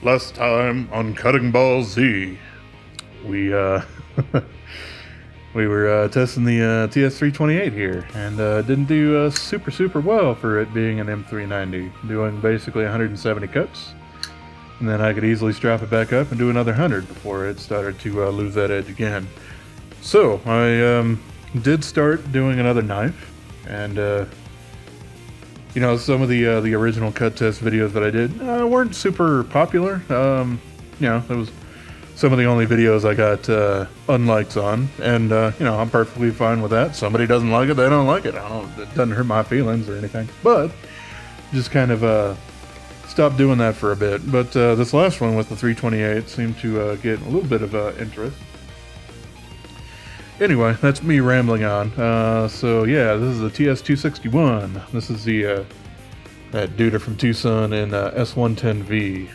Last time on Cutting Ball Z, we we were testing the TS328 here, and didn't do super well for it being an M390, doing basically 170 cuts, and then I could easily strap it back up and do another 100 before it started to lose that edge again. So I did start doing another knife, and you know, some of the original cut test videos that I did weren't super popular. You know, it was some of the only videos I got unlikes on, and you know, I'm perfectly fine with that. Somebody doesn't like it, they don't like it. It doesn't hurt my feelings or anything. But just kind of stopped doing that for a bit. But this last one with the 328 seemed to get a little bit of interest. Anyway, that's me rambling on. So yeah, this is the TS261. This is the that dude from TwoSun in S110V.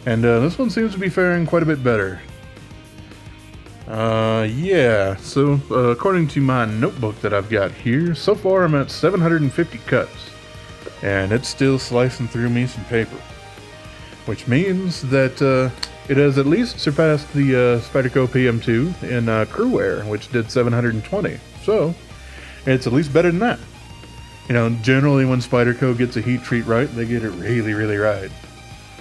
And this one seems to be faring quite a bit better. Yeah, so according to my notebook that I've got here, so far I'm at 750 cuts. And it's still slicing through me some paper. Which means that it has at least surpassed the Spyderco PM2 in crew wear, which did 720. So it's at least better than that. You know, generally when Spyderco gets a heat treat right, they get it really right.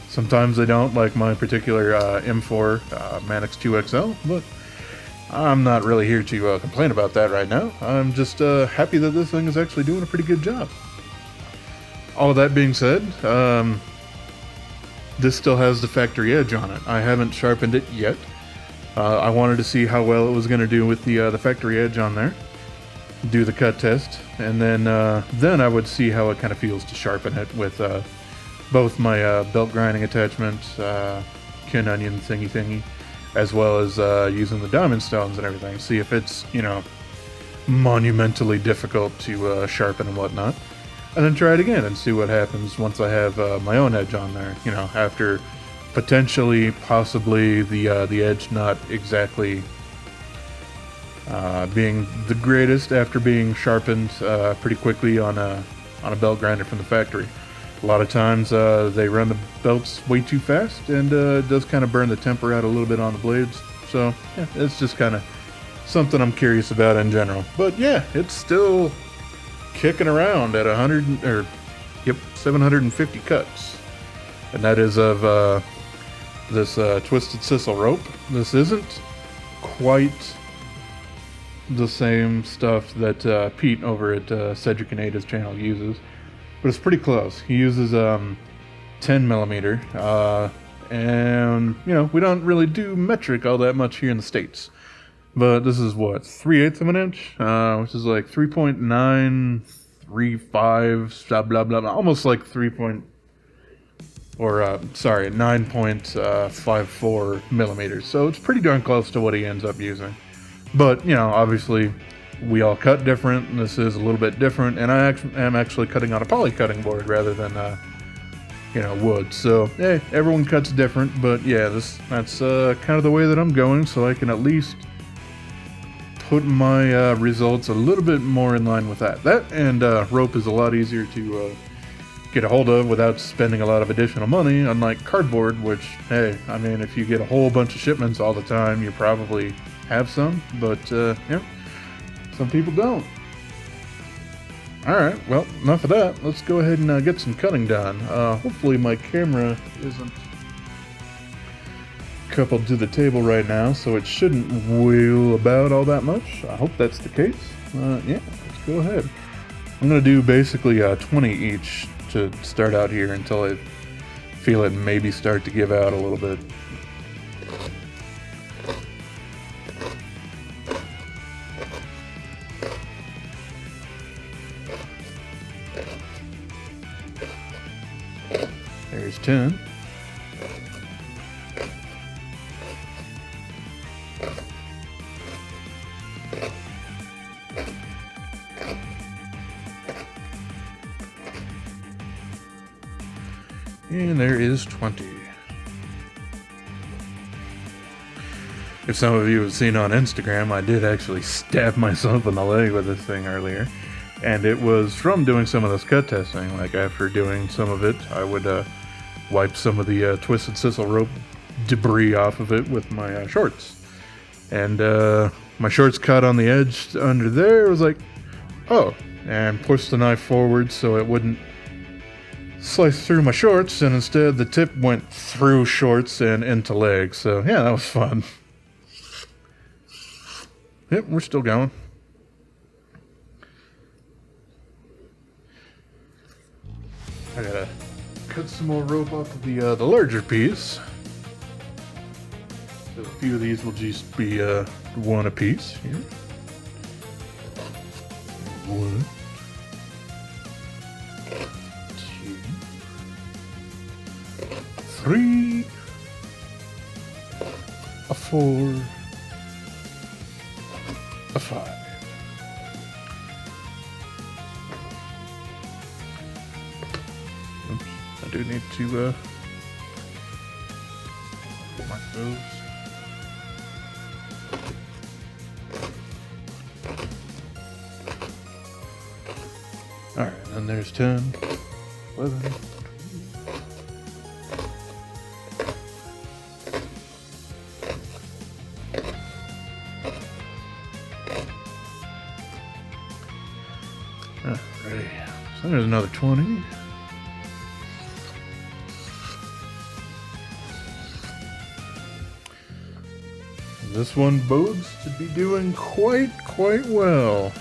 Sometimes they don't, like my particular M4 Manix 2XL, but I'm not really here to complain about that right now. I'm just happy that this thing is actually doing a pretty good job. All of that being said, this still has the factory edge on it. I haven't sharpened it yet. I wanted to see how well it was going to do with the factory edge on there. Do the cut test, and then I would see how it kind of feels to sharpen it with both my belt grinding attachment, kin onion thingy, as well as using the diamond stones and everything. See if it's, you know, monumentally difficult to sharpen and whatnot. And then try it again and see what happens once I have my own edge on there. You know, after possibly the edge not exactly being the greatest after being sharpened pretty quickly on a belt grinder from the factory. A lot of times they run the belts way too fast, and it does kind of burn the temper out a little bit on the blades. So yeah, it's just kind of something I'm curious about in general. But yeah, it's still kicking around at 750 cuts, and that is of this twisted sisal rope. This isn't quite the same stuff that Pete over at Cedric and Ada's channel uses, but it's pretty close. He uses 10 millimeter, and you know, we don't really do metric all that much here in the States. But this is what, 3/8 of an inch, which is like 3.935, blah blah blah, almost like 9.54 millimeters. So it's pretty darn close to what he ends up using. But you know, obviously, we all cut different, and this is a little bit different. And I am actually cutting on a poly cutting board rather than you know, wood. So hey, everyone cuts different. But yeah, that's kind of the way that I'm going, so I can at least put my results a little bit more in line with that. That and rope is a lot easier to get a hold of without spending a lot of additional money, unlike cardboard, which, hey, I mean, if you get a whole bunch of shipments all the time, you probably have some, but yeah, some people don't. Alright, well, enough of that. Let's go ahead and get some cutting done. Hopefully my camera isn't coupled to the table right now, so it shouldn't wheel about all that much. I hope that's the case. Yeah, let's go ahead. I'm going to do basically 20 each to start out here until I feel it maybe start to give out a little bit. There's 10. And there is 20. If some of you have seen on Instagram, I did actually stab myself in the leg with this thing earlier. And it was from doing some of this cut testing. Like, after doing some of it, I would wipe some of the twisted sisal rope debris off of it with my shorts. And my shorts caught on the edge under there. It was like, oh, and pushed the knife forward so it wouldn't slice through my shorts, and instead the tip went through shorts and into legs. So yeah, that was fun. Yep, we're still going. I gotta cut some more rope off of the larger piece. So a few of these will just be one a piece here. One, two, three, a four, a five. Oops, I do need to mark those. Alright, and there's 10, 11. Alright, so there's another 20. This one bodes to be doing quite well.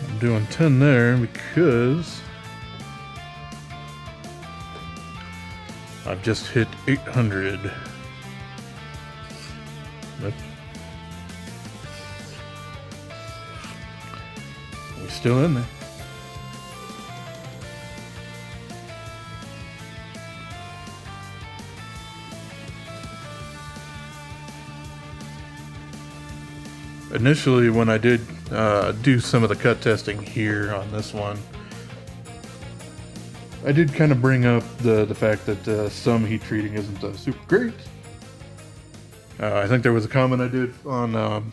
I'm doing 10 there because I've just hit 800. But we're still in there. Initially, when I did do some of the cut testing here on this one, I did kind of bring up the fact that some heat treating isn't super great. I think there was a comment I did on,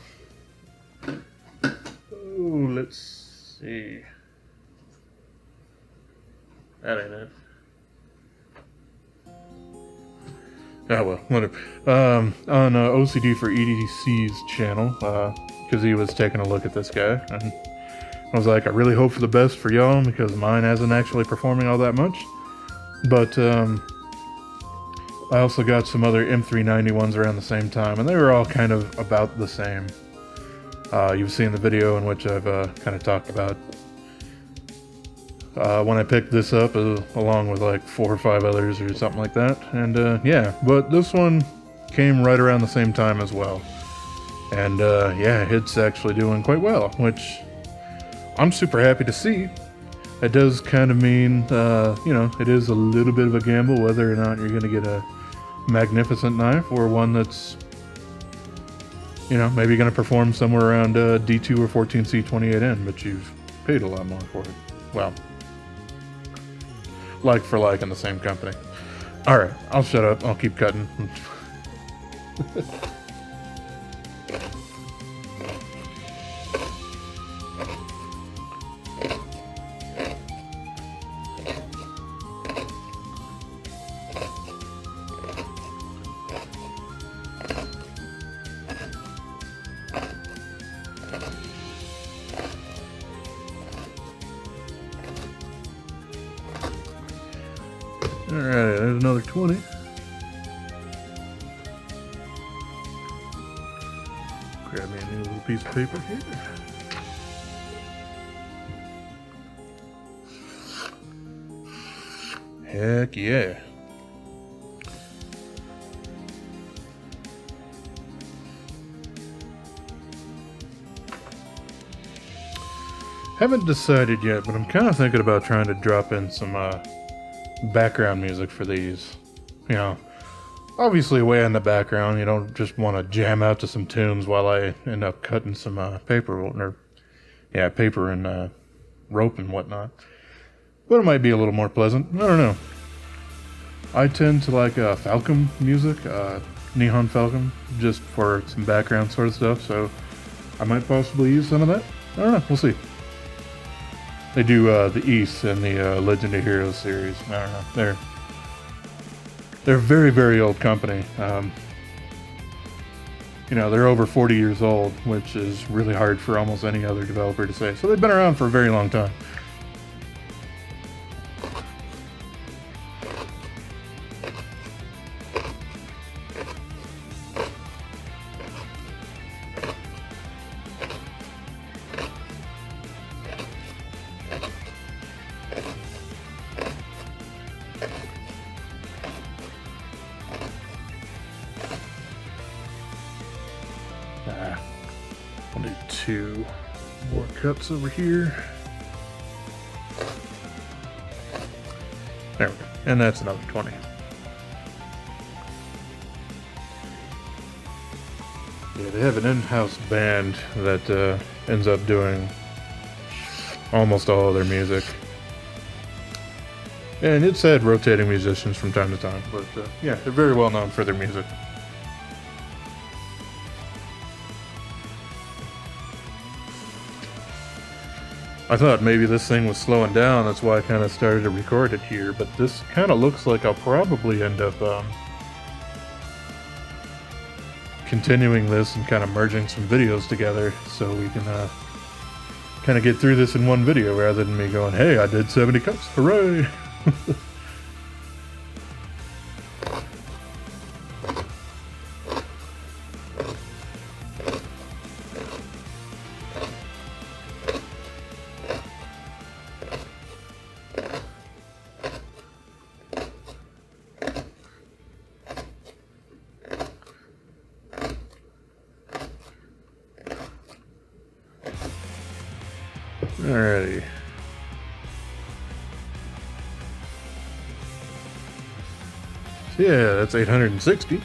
let's see. That ain't it. Oh well, whatever. On OCD for EDC's channel, because he was taking a look at this guy, and I was like, I really hope for the best for y'all, because mine hasn't actually performing all that much. But I also got some other M390 ones around the same time, and they were all kind of about the same. You've seen the video in which I've kind of talked about when I picked this up, along with like 4 or 5 others or something like that. And yeah, but this one came right around the same time as well. And yeah, it's actually doing quite well, which I'm super happy to see. It does kind of mean, you know, it is a little bit of a gamble whether or not you're going to get a magnificent knife or one that's, you know, maybe going to perform somewhere around D2 or 14C28N, but you've paid a lot more for it. Well, like for like in the same company. Alright, I'll shut up. I'll keep cutting. Alright, there's another 20. Grab me a new little piece of paper here. Heck yeah. Haven't decided yet, but I'm kind of thinking about trying to drop in some background music for these. You know, obviously way in the background. You don't just want to jam out to some tunes while I end up cutting some paper, or yeah, paper and rope and whatnot. but it might be a little more pleasant. I don't know. I tend to like Falcon music, Neon Falcon, just for some background sort of stuff, so I might possibly use some of that. I don't know, we'll see. They do the East and the Legend of Heroes series. I don't know. They're a very, very old company. You know, they're over 40 years old, which is really hard for almost any other developer to say. So they've been around for a very long time. I'll do 2 more cuts over here. There we go. And that's another 20. Yeah, they have an in-house band that ends up doing almost all of their music. And it's had rotating musicians from time to time, but yeah, they're very well known for their music. I thought maybe this thing was slowing down, that's why I kind of started to record it here, but this kind of looks like I'll probably end up continuing this and kind of merging some videos together so we can kind of get through this in one video rather than me going, hey, I did 70 cuts, hooray! Alrighty. So yeah, that's 860.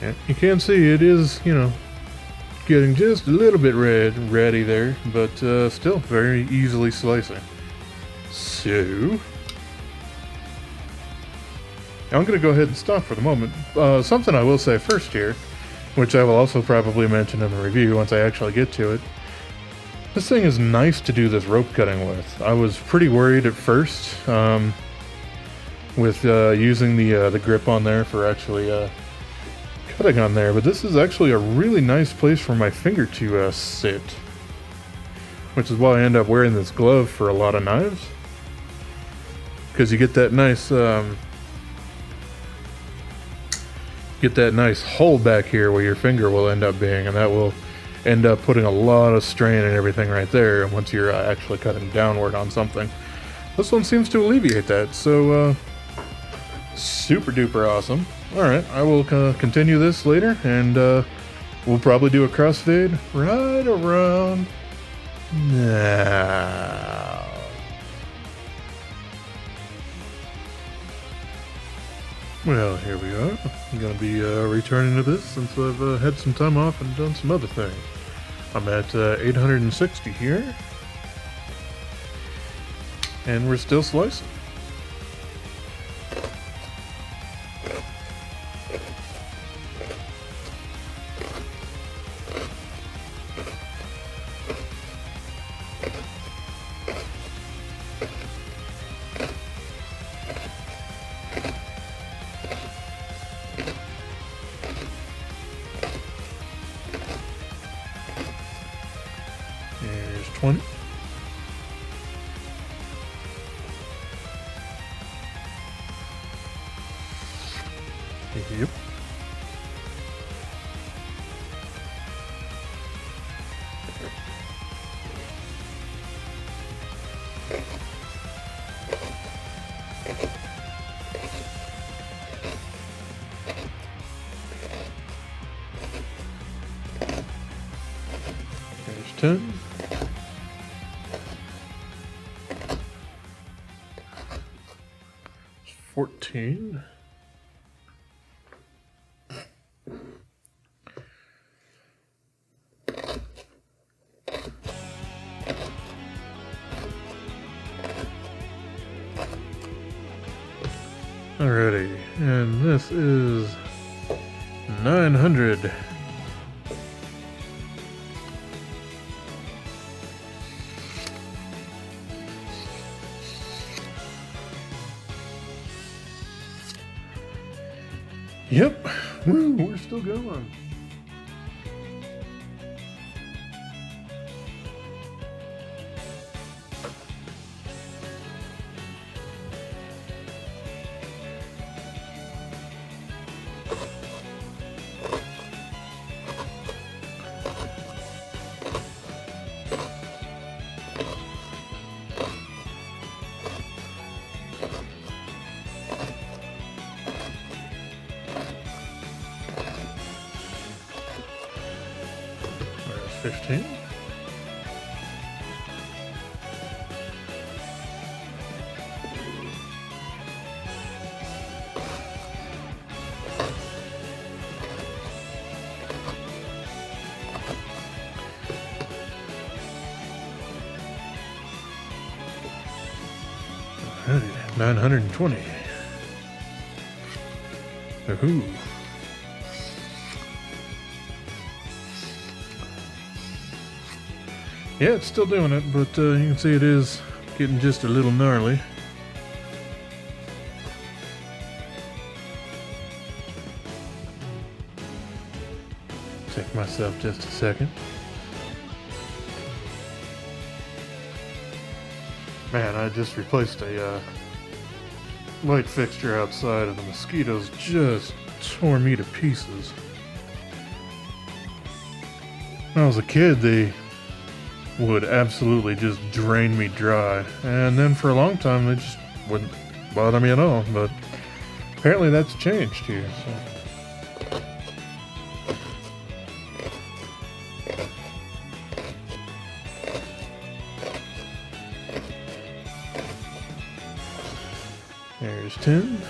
Yeah, you can see it is, you know, getting just a little bit ready there, but still very easily slicing. So I'm going to go ahead and stop for the moment. Something I will say first here, which I will also probably mention in the review once I actually get to it. This thing is nice to do this rope cutting with. I was pretty worried at first with using the grip on there for actually cutting on there, but this is actually a really nice place for my finger to sit, which is why I end up wearing this glove for a lot of knives, because you get that nice hole back here where your finger will end up being, and that will end up putting a lot of strain and everything right there once you're actually cutting downward on something. This one seems to alleviate that, so super duper awesome. Alright, I will continue this later, and we'll probably do a crossfade right around now. Well, here we are. I'm going to be returning to this since I've had some time off and done some other things. I'm at 860 here, and we're still slicing. There's 20. Yep. There's 10. There's 14. Alrighty, and this is 900. Yep, woo, we're still going. There's 15. Alrighty, 920. Woohoo. Yeah, it's still doing it, but you can see it is getting just a little gnarly. Take myself just a second. Man, I just replaced a light fixture outside and the mosquitoes just tore me to pieces. When I was a kid, they would absolutely just drain me dry, and then for a long time they just wouldn't bother me at all, but apparently that's changed here. So. There's 10.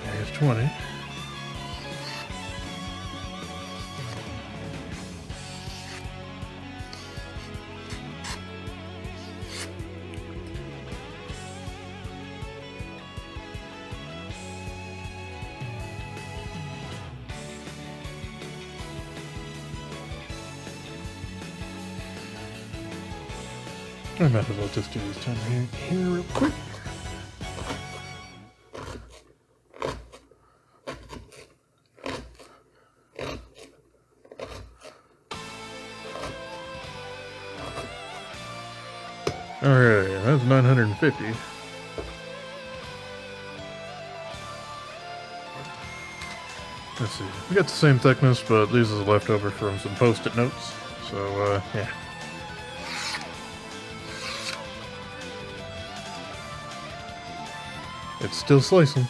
There's 20. I might as well just do this time here real quick. Alright, that's 950. Let's see. We got the same thickness, but these is leftover from some post-it notes. So, yeah. It's still slicing.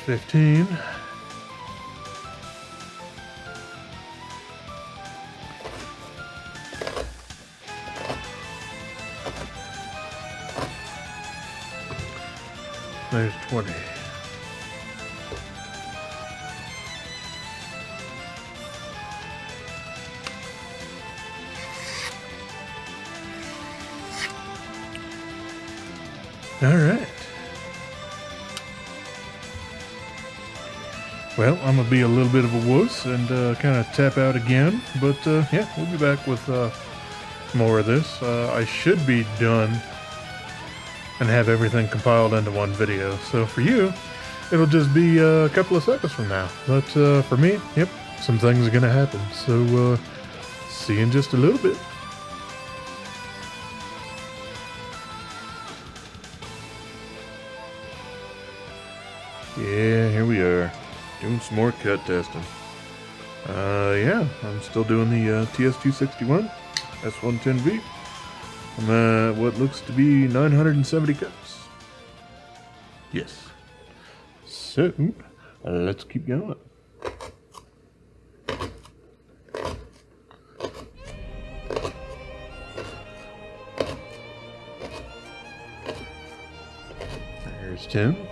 There's 15. There's 20. All right. Well, I'm gonna be a little bit of a wuss and kind of tap out again, but yeah, we'll be back with more of this. I should be done and have everything compiled into one video. So for you, it'll just be a couple of seconds from now. But for me, yep, some things are gonna happen. So see you in just a little bit. Yeah, here we are, doing some more cut testing. Yeah, I'm still doing the TS261 S110V. I'm at what looks to be 970 cuts. Yes. So, let's keep going. There's 10.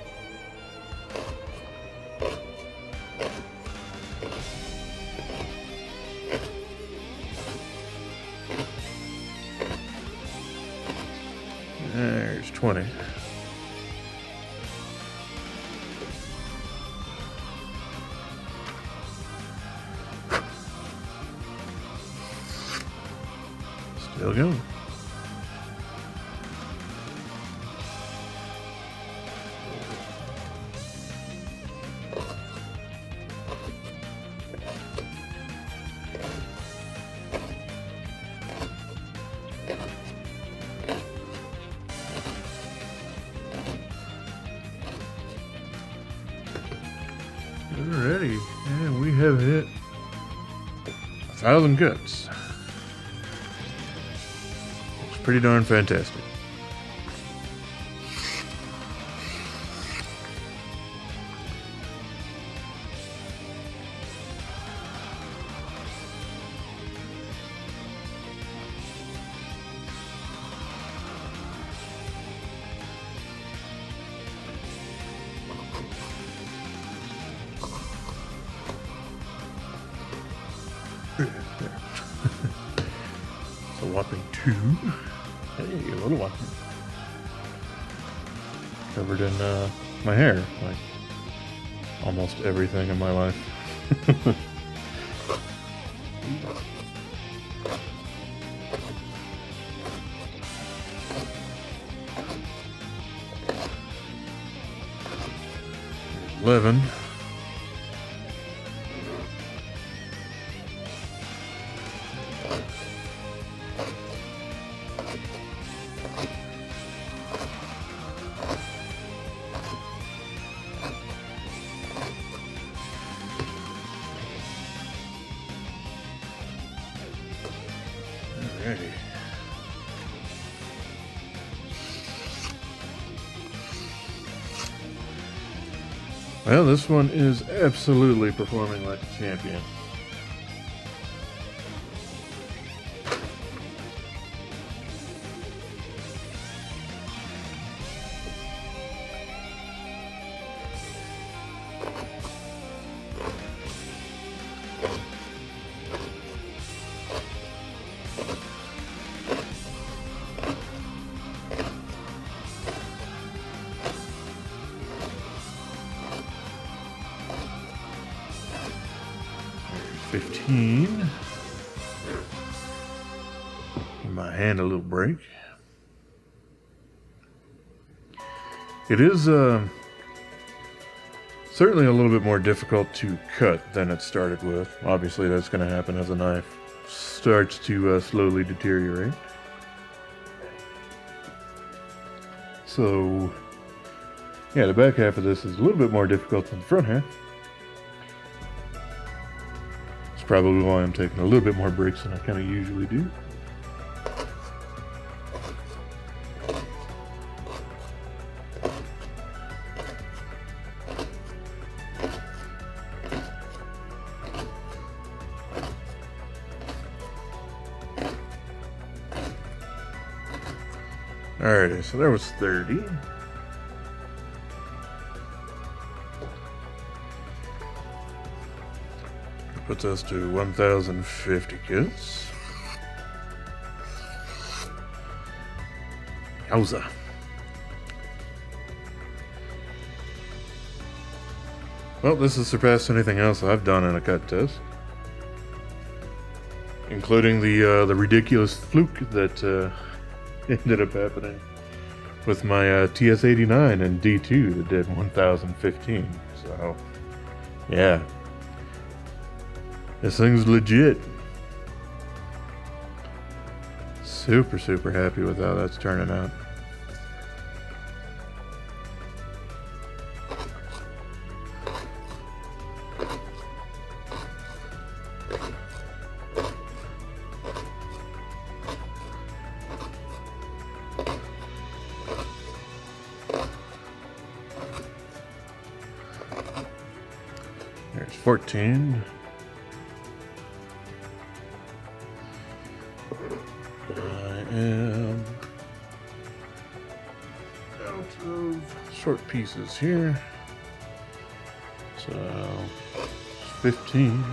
There's 20. Still going. Alrighty, and we have hit 1,000 cuts. Looks pretty darn fantastic. There. It's a whopping 2. Hey, a little one. Covered in my hair, like almost everything in my life. 11. Alrighty. Well, this one is absolutely performing like a champion. There's 15. Give my hand a little break. It is certainly a little bit more difficult to cut than it started with. Obviously, that's going to happen as a knife starts to slowly deteriorate. So, yeah, the back half of this is a little bit more difficult than the front half. It's probably why I'm taking a little bit more breaks than I kind of usually do. Alrighty, so there was 30. Puts us to 1,050 kills. Yowza. Well, this has surpassed anything else I've done in a cut test, including the ridiculous fluke that ended up happening with my TS89 and D2 that did 1,015. So, yeah. This thing's legit. Super, super happy with how that's turning out. There's 14. I am out of short pieces here. So 15,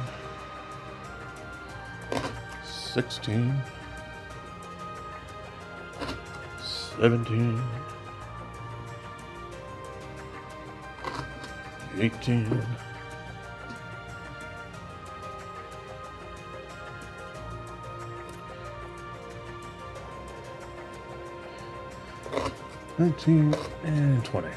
16, 17, 18, 19 and 20.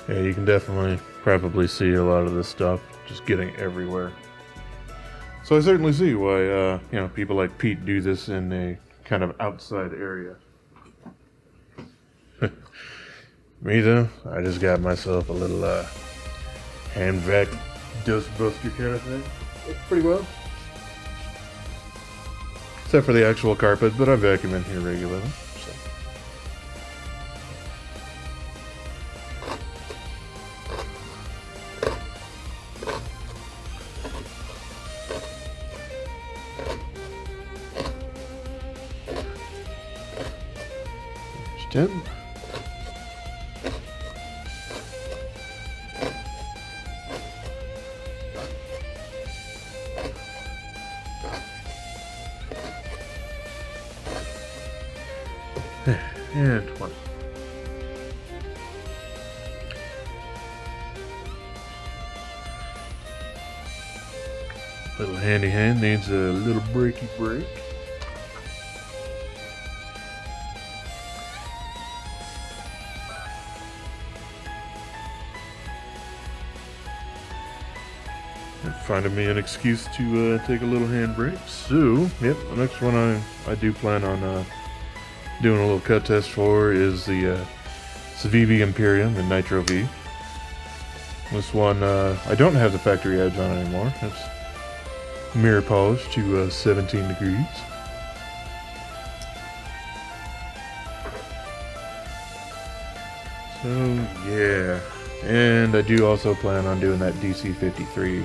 Yeah, you can definitely probably see a lot of this stuff just getting everywhere. So I certainly see why, you know, people like Pete do this in a kind of outside area. Me though, I just got myself a little hand vac dust buster kind of thing. Works pretty well. Except for the actual carpet, but I vacuum in here regularly. So. There's 10. And 20. Little handy hand needs a little breaky break. And finding me an excuse to take a little hand break. So, yep, the next one I do plan on doing a little cut test for is the VV Imperium and Nitro V. This one, I don't have the factory edge on anymore. It's mirror polished to 17 degrees. So, yeah. And I do also plan on doing that DC-53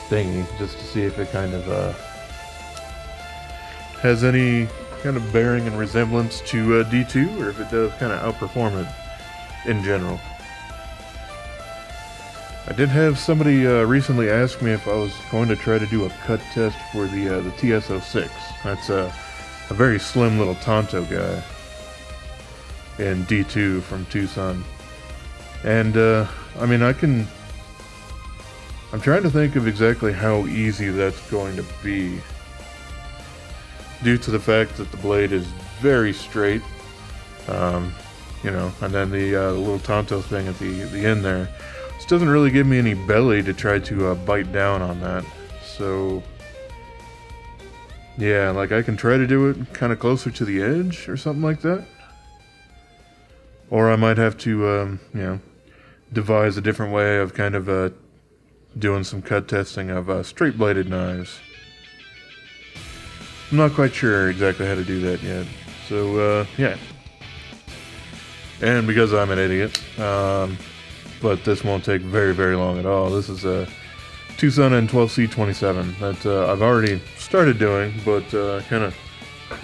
thingy, just to see if it kind of has any kind of bearing and resemblance to D2, or if it does kind of outperform it in general. I did have somebody recently ask me if I was going to try to do a cut test for the TS261. That's a very slim little Tonto guy in D2 from TwoSun. And I mean, I'm trying to think of exactly how easy that's going to be, due to the fact that the blade is very straight, you know, and then the little Tonto thing at the end there. This doesn't really give me any belly to try to bite down on that. So, yeah, like I can try to do it kind of closer to the edge or something like that. Or I might have to, you know, devise a different way of kind of doing some cut testing of straight bladed knives. I'm not quite sure exactly how to do that yet. So, yeah. And because I'm an idiot, but this won't take very, very long at all. This is a TwoSun and 12C27 that I've already started doing, but kind of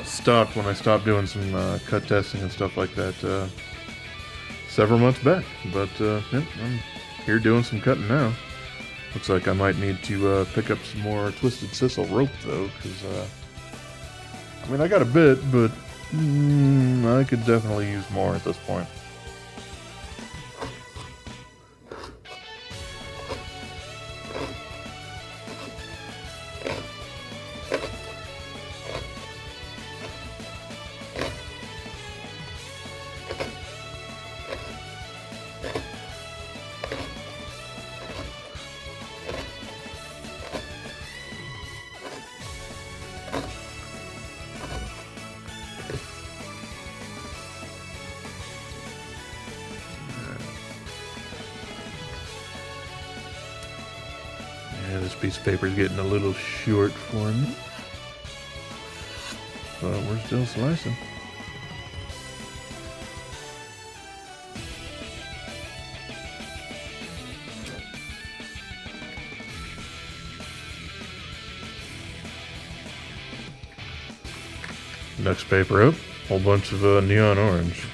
stopped when I stopped doing some cut testing and stuff like that several months back. But yeah, I'm here doing some cutting now. Looks like I might need to pick up some more twisted sisal rope though, because I mean, I got a bit, but I could definitely use more at this point. this piece of paper is getting a little short for me. But we're still slicing. Next paper up, whole bunch of neon orange.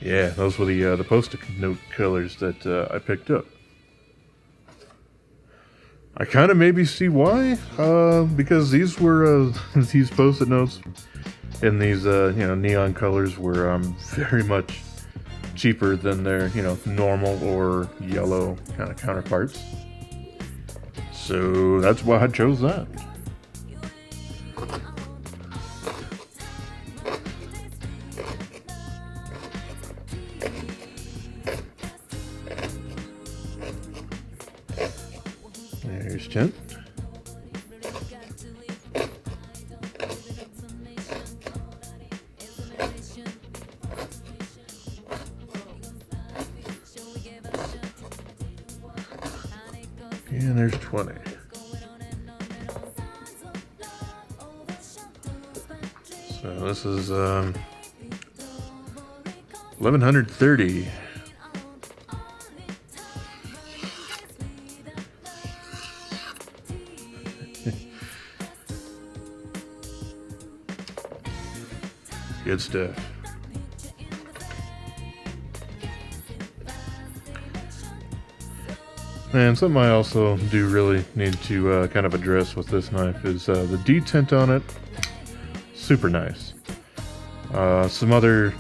Yeah, those were the post-it note colors that I picked up. I kind of maybe see why, because these were these post-it notes in these neon colors were very much cheaper than their normal or yellow kind of counterparts. So that's why I chose that. There's 10. And there's 20. So this is 1130. Good stuff. And something I also do really need to kind of address with this knife is the detint on it. Super nice. Some other,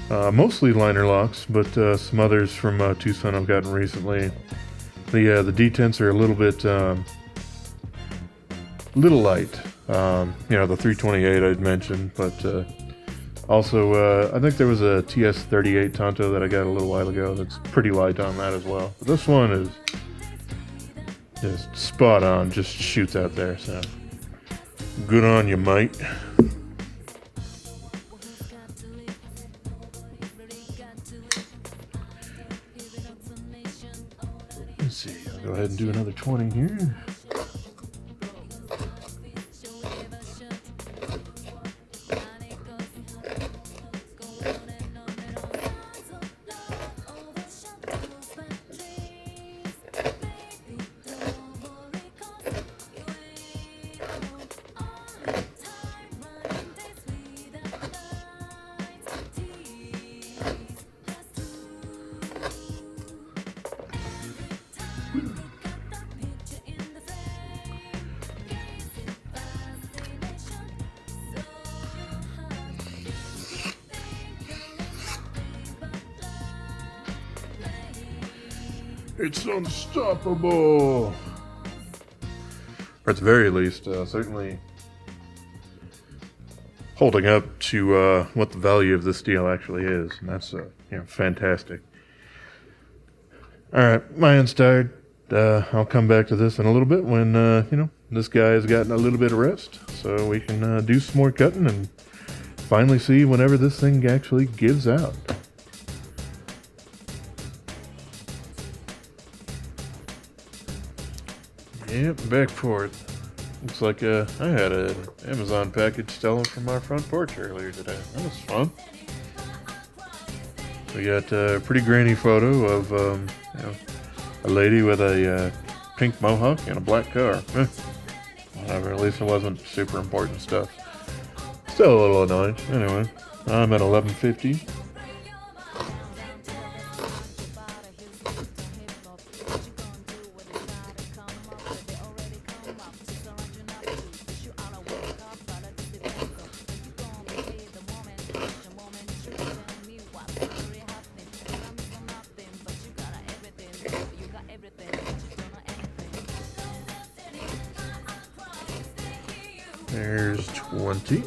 mostly liner locks, but some others from TwoSun I've gotten recently. The detents are a little bit, little light. The 328 I'd mentioned, but also I think there was a TS261 Tonto that I got a little while ago that's pretty light on that as well. But this one is just spot on, just shoots out there, so good on you, mate. Let's see, I'll go ahead and do another 20 here. It's unstoppable! Or at the very least, certainly holding up to what the value of this deal actually is. And that's fantastic. Alright, my hand's tired. I'll come back to this in a little bit when, this guy has gotten a little bit of rest. So we can do some more cutting and finally see whenever this thing actually gives out. Yep, back for it. Looks like I had an Amazon package stolen from our front porch earlier today. That was fun. We got a pretty grainy photo of a lady with a pink mohawk and a black car. Whatever, at least it wasn't super important stuff. Still a little annoying. Anyway, I'm at 1150. There's 20.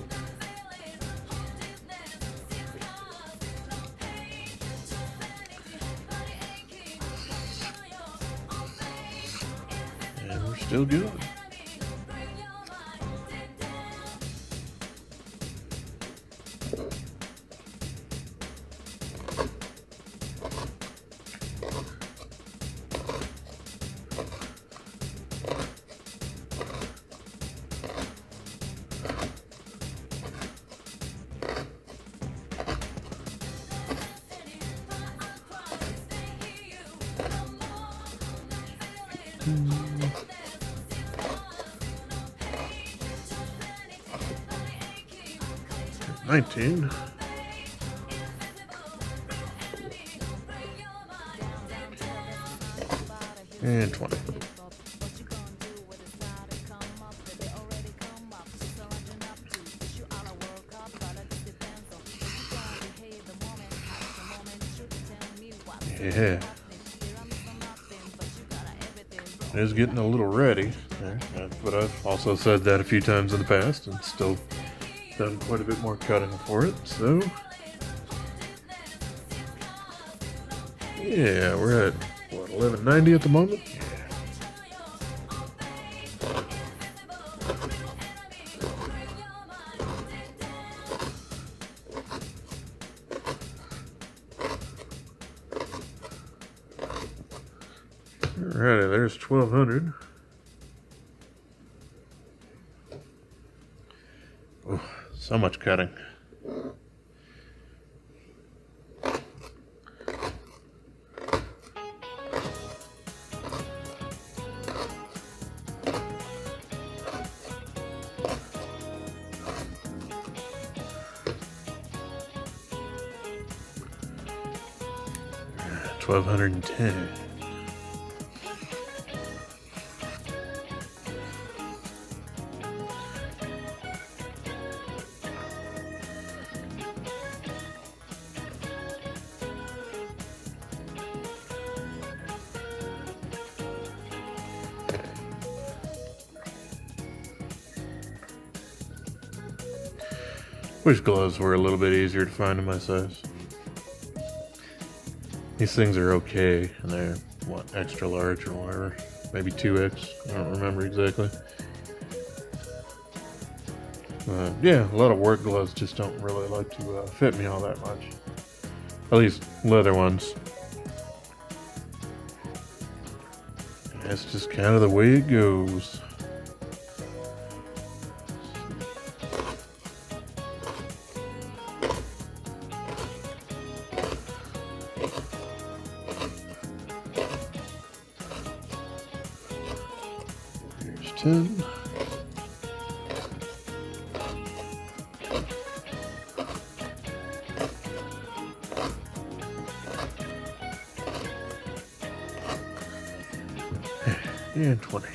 And we're still good. 19. And 20. Yeah. It is getting a little ready. But I've also said that a few times in the past and still done quite a bit more cutting for it, so yeah, we're at what, 1190 at the moment? Alrighty, there's 1200. Oh, so much cutting. $1,210. Wish gloves were a little bit easier to find in my size. These things are okay, and they're, what, extra large or whatever. Maybe 2X, I don't remember exactly. Yeah, a lot of work gloves just don't really like to fit me all that much. At least leather ones. That's just kind of the way it goes. Here's 10. And 20.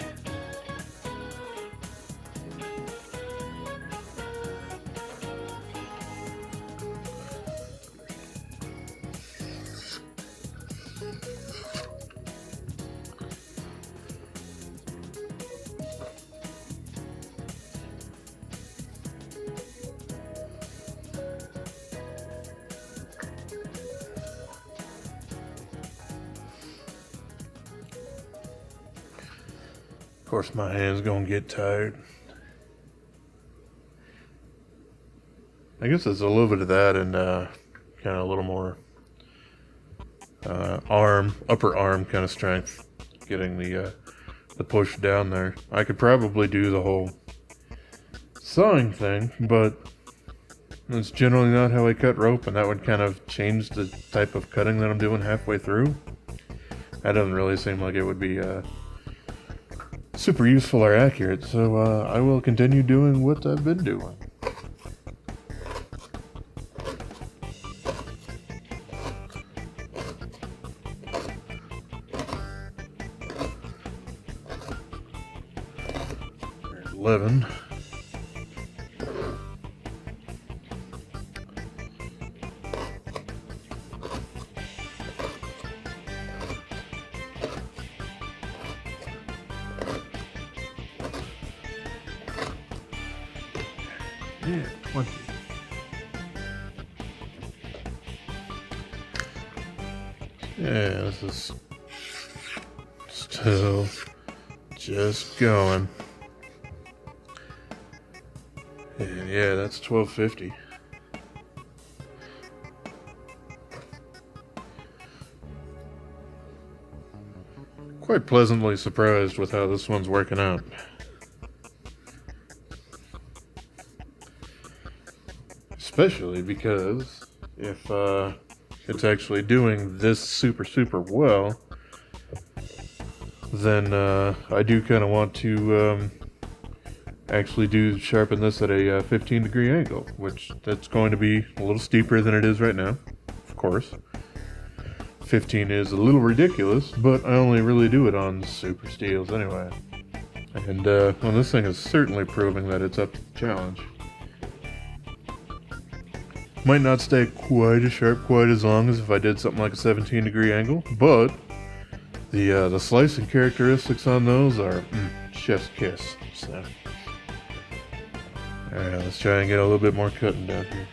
Of course, my hand's gonna get tired. I guess it's a little bit of that and kind of a little more upper arm kind of strength, getting the push down there. I could probably do the whole sawing thing, but it's generally not how I cut rope, and that would kind of change the type of cutting that I'm doing halfway through. That doesn't really seem like it would be super useful or accurate, so I will continue doing what I've been doing. There's 11. Yeah, 20. Yeah, this is still just going. And yeah, that's 1250. Quite pleasantly surprised with how this one's working out. Especially because if it's actually doing this super well, then I do kind of want to actually sharpen this at a 15-degree angle, which that's going to be a little steeper than it is right now, of course. 15 is a little ridiculous, but I only really do it on super steels anyway. And well, this thing is certainly proving that it's up to the challenge. Might not stay quite as sharp, quite as long as if I did something like a 17-degree angle, but the slicing characteristics on those are chef's kiss. So, alright, let's try and get a little bit more cutting down here.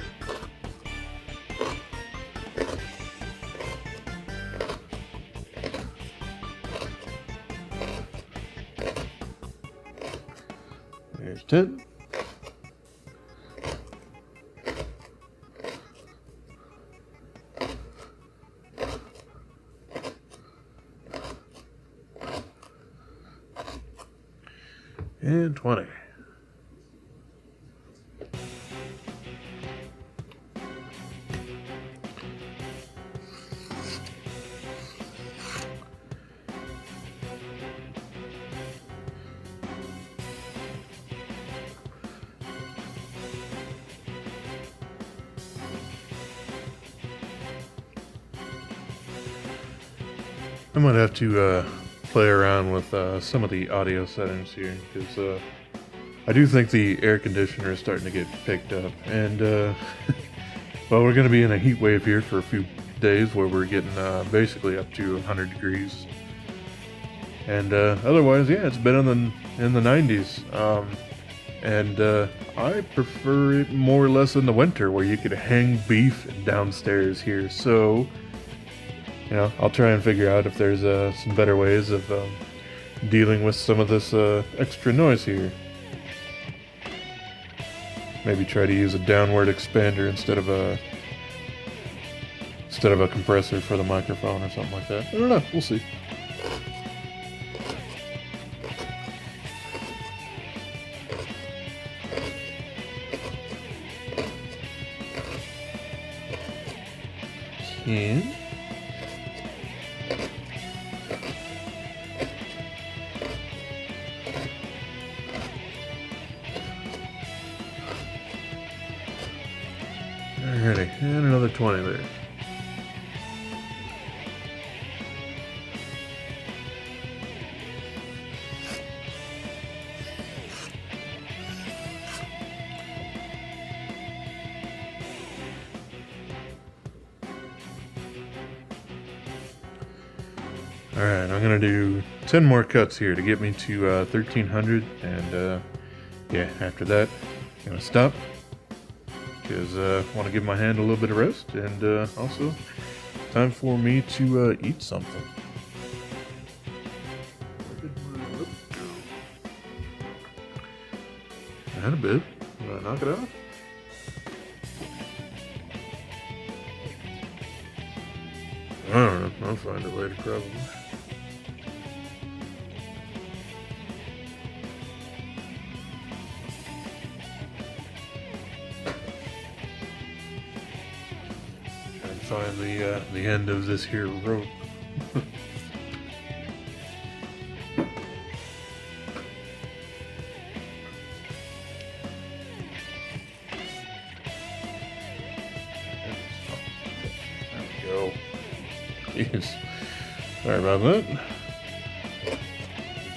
There's 10. And 20. I might have to play around with some of the audio settings here, because I do think the air conditioner is starting to get picked up, and well, we're going to be in a heat wave here for a few days where we're getting basically up to 100 degrees, and otherwise, yeah, it's been in the 90s, and I prefer it more or less in the winter where you could hang beef downstairs here. So, you know, I'll try and figure out if there's some better ways of dealing with some of this extra noise here. Maybe try to use a downward expander instead of a compressor for the microphone or something like that. I don't know. We'll see. And alrighty, and another 20 there. Alright, I'm gonna do 10 more cuts here to get me to 1300, and yeah, after that, I'm gonna stop, because I want to give my hand a little bit of rest, and also time for me to eat something. Where did my lip go? I had a bit. Did I knock it off? I don't know. I'll find it later, probably. Find the end of this here rope. There we go. Jeez. Sorry about that.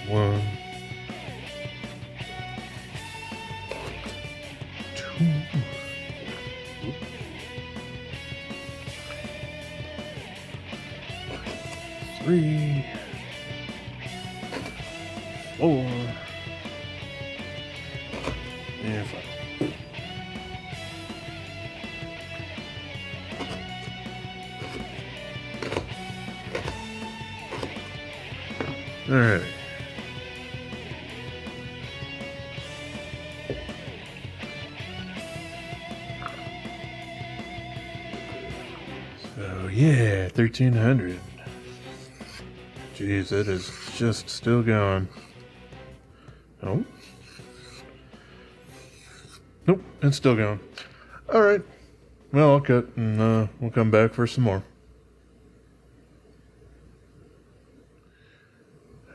1, 2. 3, 4, and 5. Alright. So yeah, 1300. Jeez, it is just still going. Oh. Nope, it's still going. Alright. Well, I'll cut and we'll come back for some more.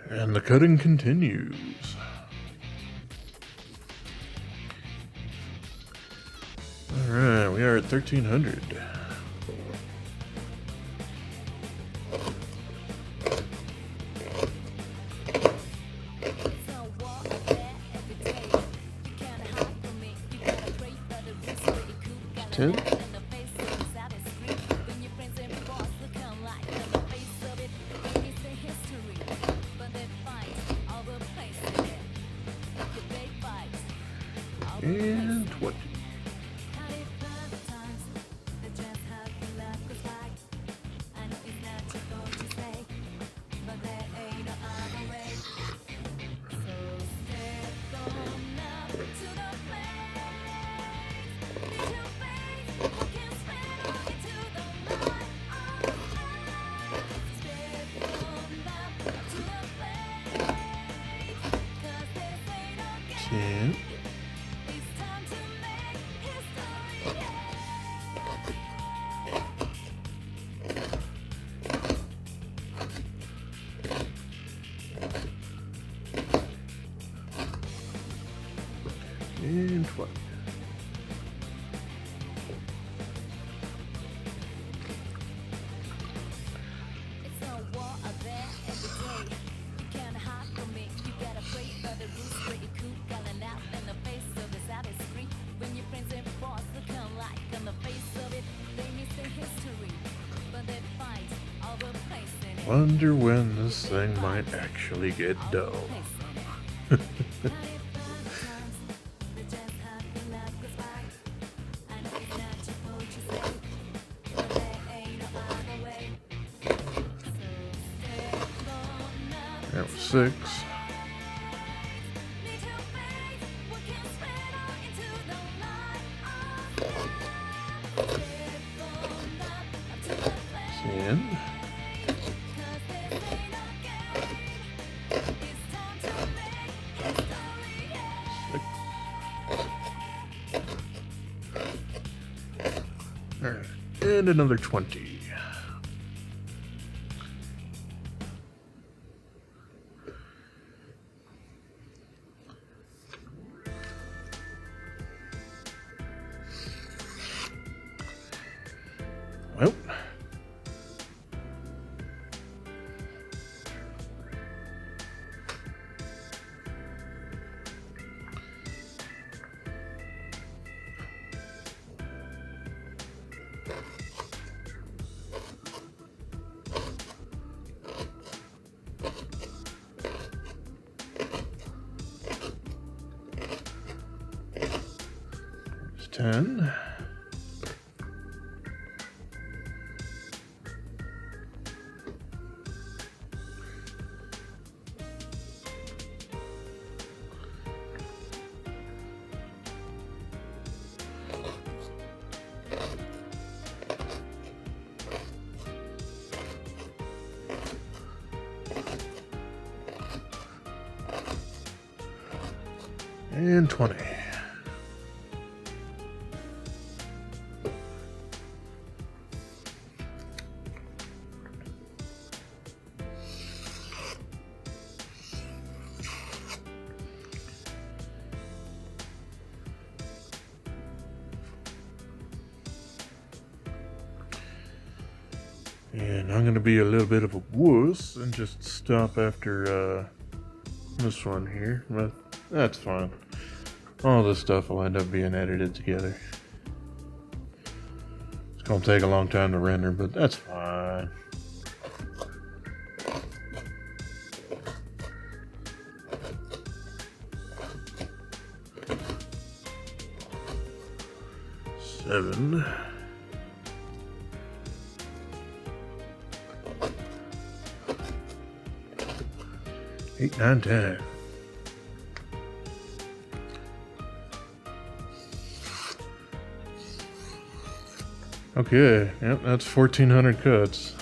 And the cutting continues. Alright, we are at 1300. Ten. And 20. And 20. Wonder when this thing might actually get dull. That was 6. Ten. Alright, and another 20. Well, it's 10. And 20. And I'm going to be a little bit of a wuss and just stop after this one here, but that's fine. All this stuff will end up being edited together. It's going to take a long time to render, but that's fine. Seven. 8, 9, 10. Okay, yep, that's 1,400 cuts.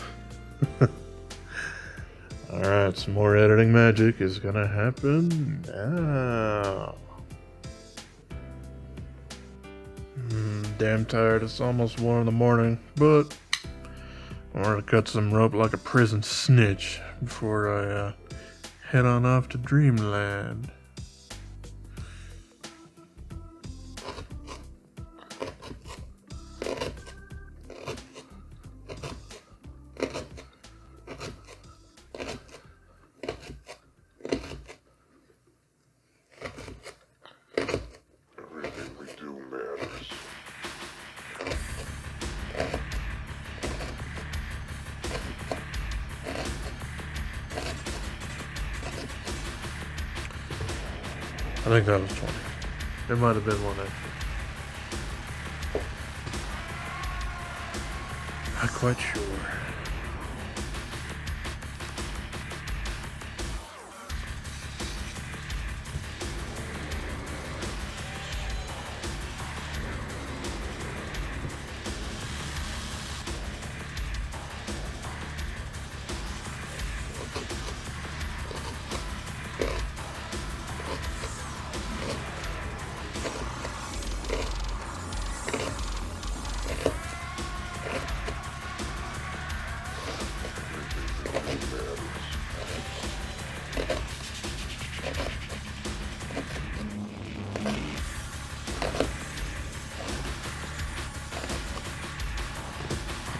Alright, some more editing magic is gonna happen now. Damn tired, it's almost 1 in the morning, but I want to cut some rope like a prison snitch before I head on off to dreamland. I think that was 20. There might have been one extra. Not quite sure.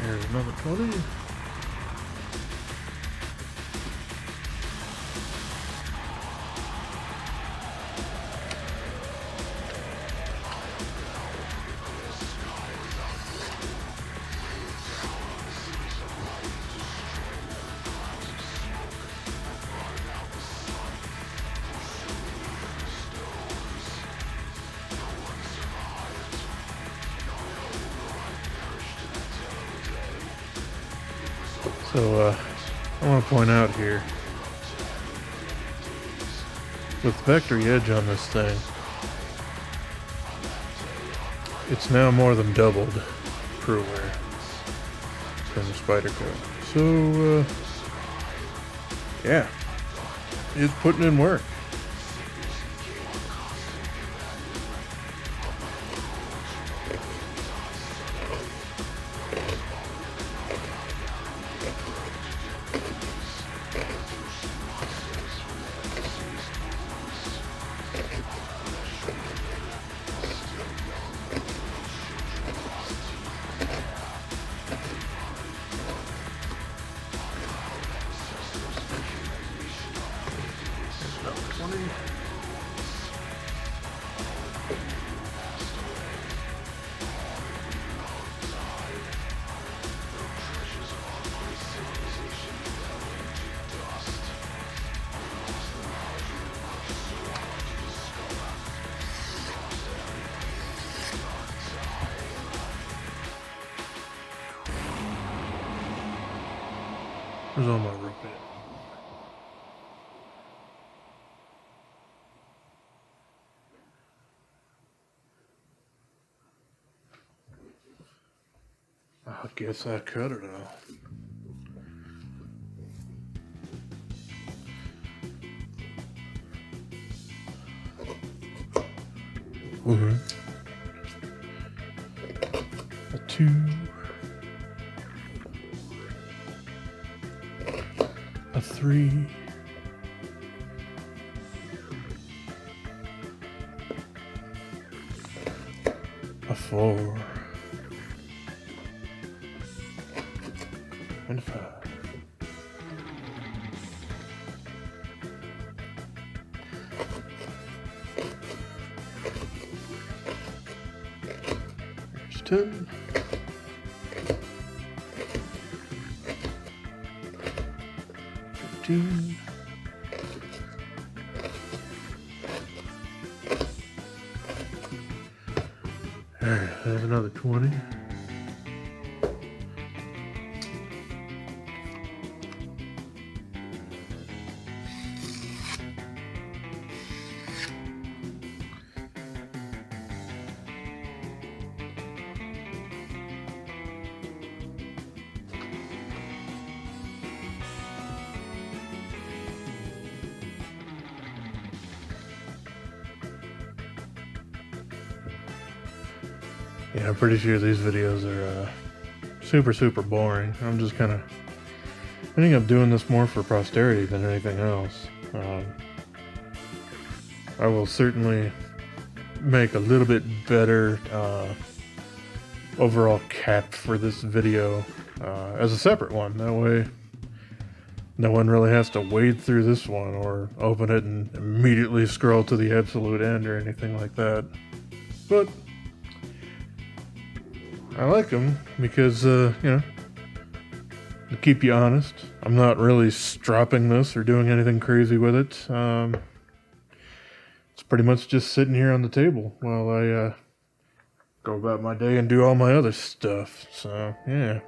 There's another 20. So, I want to point out here, with the factory edge on this thing, it's now more than doubled crew wear from the Spider Coat. So, yeah, it's putting in work. Where's all my rope at? I guess I cut it all. A 2. A 3. A 4. And 5. There's 10. 15. Alright, there's another 20. Yeah, I'm pretty sure these videos are super boring. I'm just kind of, I think I'm doing this more for posterity than anything else. I will certainly make a little bit better overall cap for this video as a separate one. That way no one really has to wade through this one or open it and immediately scroll to the absolute end or anything like that. But I like them because, you know, to keep you honest, I'm not really stropping this or doing anything crazy with it. It's pretty much just sitting here on the table while I go about my day and do all my other stuff. So, yeah.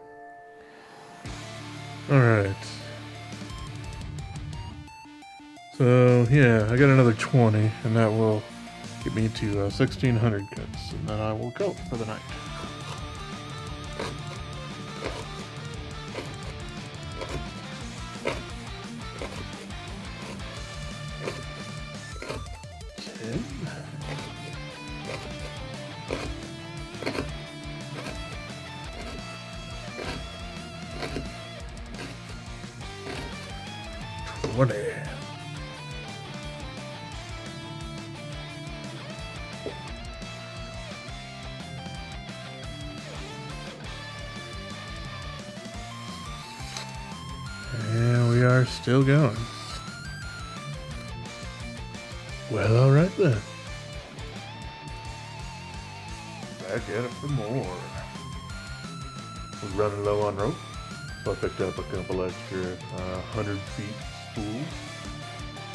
Alright. So, yeah, I got another 20, and that will get me to 1,600 cuts, and then I will go for the night. And we are still going. Well, alright then. Back at it for more. We're running low on rope, so I picked up a couple extra 100 feet spools.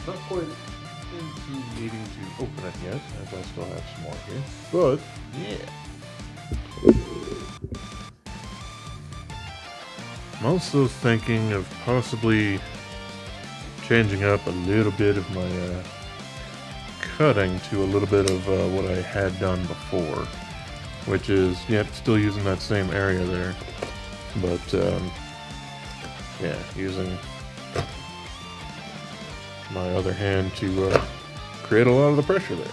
Not quite into needing to open it yet, as I still have some more here. But, yeah. I'm also thinking of possibly changing up a little bit of my cutting to a little bit of what I had done before, which is, yeah, still using that same area there, but yeah, using my other hand to create a lot of the pressure there.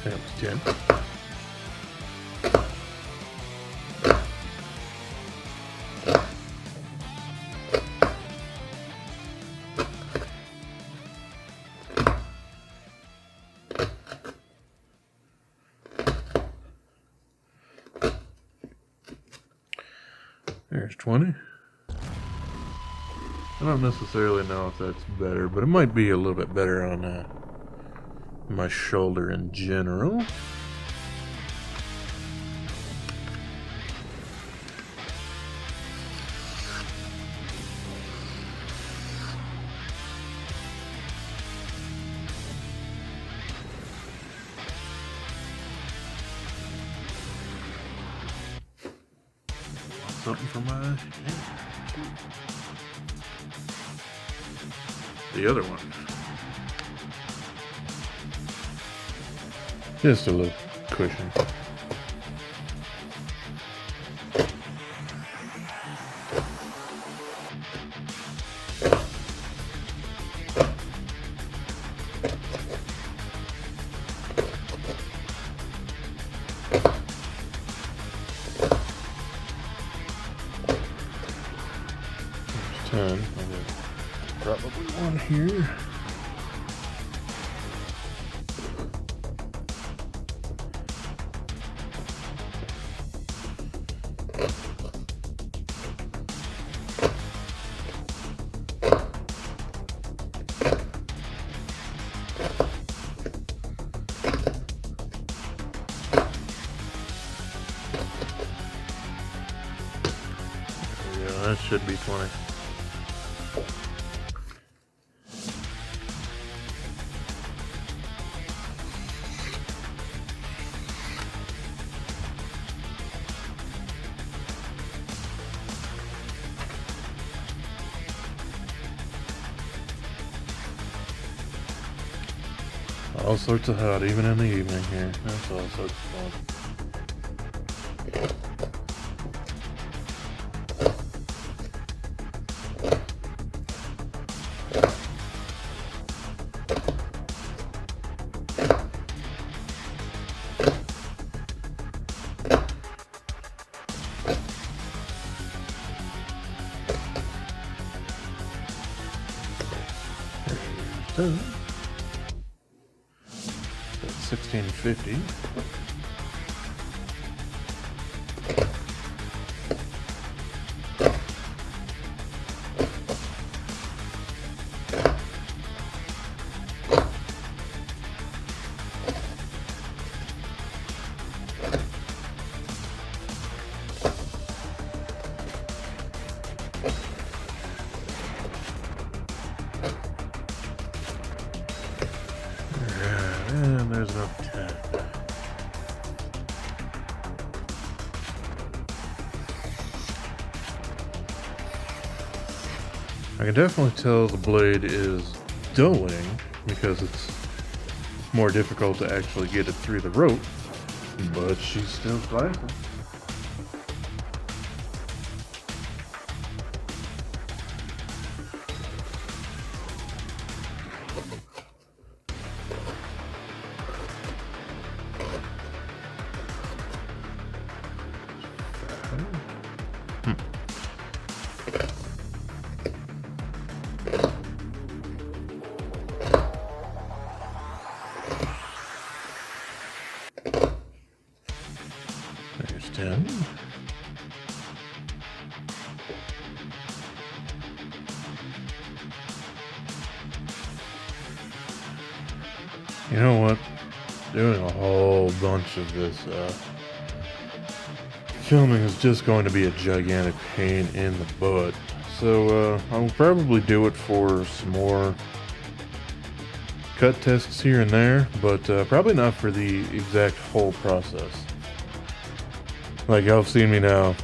That was 10. There's 20. I don't necessarily know if that's better, but it might be a little bit better on my shoulder in general. Something for my the other one. Just a little cushion. There's 10. I'll get probably one here. That should be 20. All sorts of hot, even in the evening here. That's all sorts of fun. S110. That's 1650. And there's another 10. I can definitely tell the blade is dulling because it's more difficult to actually get it through the rope, but she's still slicing. There's 10. You know what? Doing a whole bunch of this filming is just going to be a gigantic pain in the butt. So I'll probably do it for some more cut tests here and there, but probably not for the exact whole process. Like, y'all have seen me now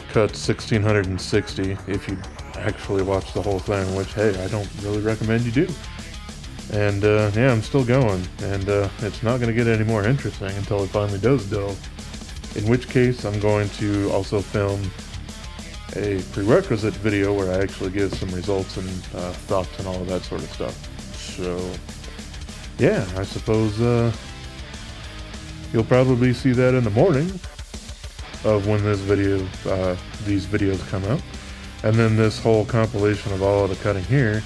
cut 1660 if you actually watch the whole thing, which, hey, I don't really recommend you do. And yeah, I'm still going, and it's not going to get any more interesting until it finally does dull. In which case, I'm going to also film a prerequisite video where I actually give some results and thoughts and all of that sort of stuff. So, yeah, I suppose you'll probably see that in the morning of when this video, these videos come out, and then this whole compilation of all of the cutting here,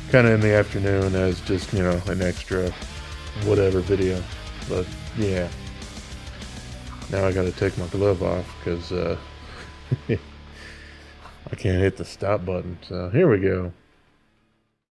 kind of in the afternoon as just, you know, an extra whatever video. But yeah, now I got to take my glove off because I can't hit the stop button. So here we go.